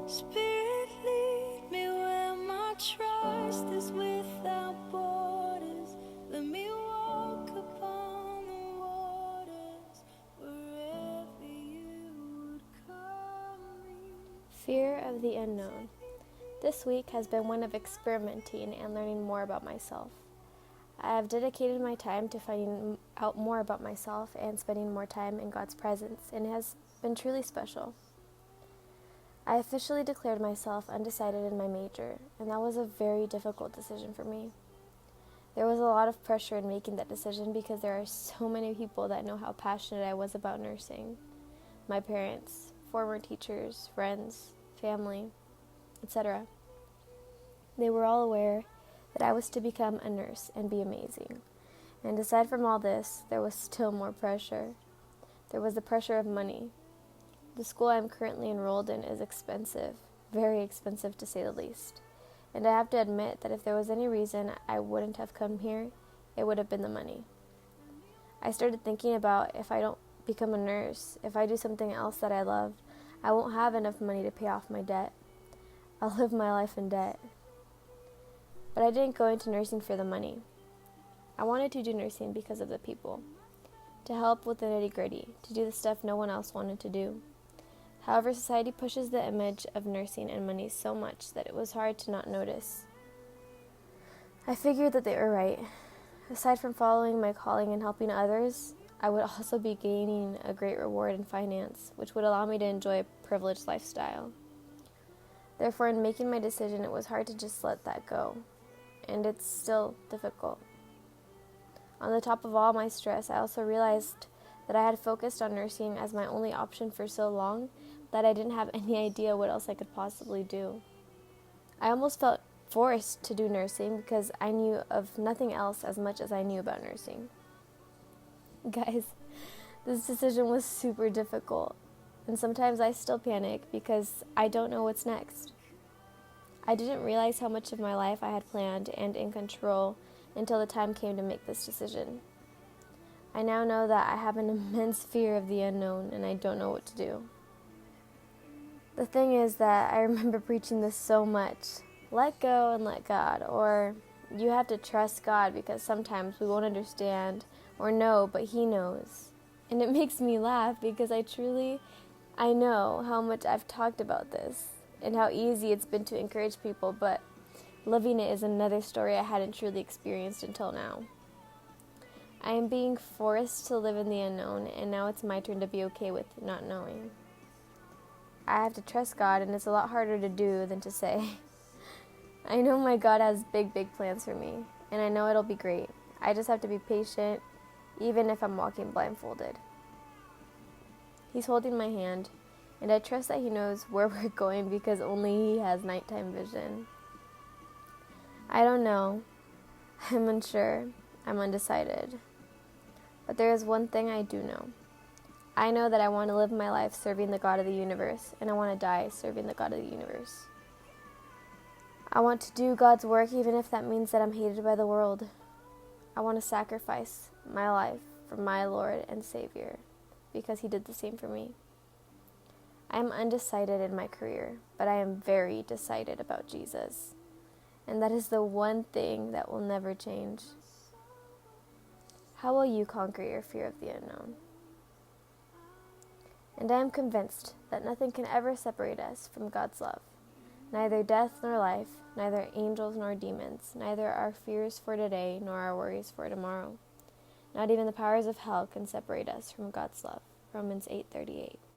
Spirit, lead me where my trust is without borders. Let me walk upon the waters wherever you would call me. Fear of the unknown. This week has been one of experimenting and learning more about myself. I have dedicated my time to finding out more about myself and spending more time in God's presence, and it has been truly special. I officially declared myself undecided in my major, and that was a very difficult decision for me. There was a lot of pressure in making that decision because there are so many people that know how passionate I was about nursing. My parents, former teachers, friends, family, etc. They were all aware that I was to become a nurse and be amazing. And aside from all this, there was still more pressure. There was the pressure of money. The school I'm currently enrolled in is expensive, very expensive to say the least. And I have to admit that if there was any reason I wouldn't have come here, it would have been the money. I started thinking about if I don't become a nurse, if I do something else that I love, I won't have enough money to pay off my debt. I'll live my life in debt. But I didn't go into nursing for the money. I wanted to do nursing because of the people, to help with the nitty-gritty, to do the stuff no one else wanted to do. However, society pushes the image of nursing and money so much that it was hard to not notice. I figured that they were right. Aside from following my calling and helping others, I would also be gaining a great reward in finance, which would allow me to enjoy a privileged lifestyle. Therefore, in making my decision, it was hard to just let that go, and it's still difficult. On the top of all my stress, I also realized that I had focused on nursing as my only option for so long that I didn't have any idea what else I could possibly do. I almost felt forced to do nursing because I knew of nothing else as much as I knew about nursing. Guys, this decision was super difficult, and sometimes I still panic because I don't know what's next. I didn't realize how much of my life I had planned and in control until the time came to make this decision. I now know that I have an immense fear of the unknown and I don't know what to do. The thing is that I remember preaching this so much. Let go and let God, or you have to trust God because sometimes we won't understand or know, but He knows. And it makes me laugh because I know how much I've talked about this and how easy it's been to encourage people, but living it is another story I hadn't truly experienced until now. I am being forced to live in the unknown, and now it's my turn to be okay with not knowing. I have to trust God, and it's a lot harder to do than to say. I know my God has big, big plans for me, and I know it'll be great. I just have to be patient, even if I'm walking blindfolded. He's holding my hand, and I trust that He knows where we're going because only He has nighttime vision. I don't know. I'm unsure. I'm undecided. But there is one thing I do know. I know that I want to live my life serving the God of the universe, and I want to die serving the God of the universe. I want to do God's work even if that means that I'm hated by the world. I want to sacrifice my life for my Lord and Savior because He did the same for me. I am undecided in my career, but I am very decided about Jesus. And that is the one thing that will never change. How will you conquer your fear of the unknown? And I am convinced that nothing can ever separate us from God's love. Neither death nor life, neither angels nor demons, neither our fears for today nor our worries for tomorrow. Not even the powers of hell can separate us from God's love. Romans 8:38.